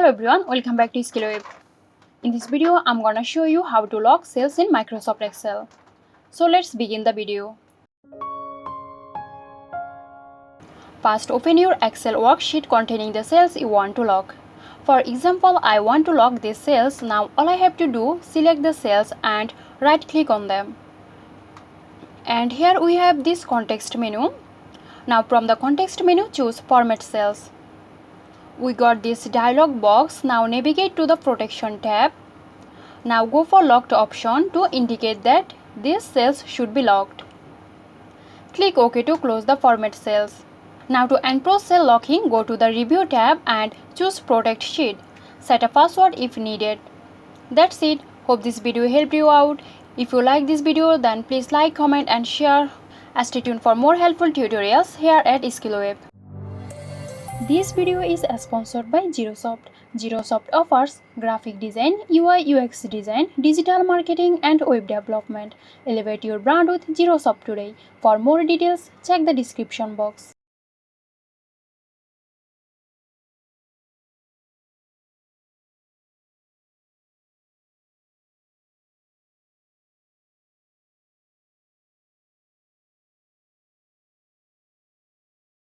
Hello everyone, welcome back to Skillweb. In this video, I'm gonna show you how to log cells in Microsoft Excel. So let's begin the video. First, open your Excel worksheet containing the cells you want to log. For example, I want to log these cells. Now all I have to do, select the cells and right click on them. And here we have this context menu. Now from the context menu, choose Format Cells. We got this dialog box. Now navigate to the Protection tab. Now go for Locked option to indicate that these cells should be locked. Click OK to close the Format Cells. Now to enforce cell locking, go to the Review tab and choose Protect Sheet. Set a password if needed. That's it. Hope this video helped you out. If you like this video, then please like, comment and share. Stay tuned for more helpful tutorials here at Skillweb. This video is sponsored by Girosoft. Girosoft offers graphic design, UI UX design, digital marketing and web development. Elevate your brand with Girosoft today. For more details, check the description box.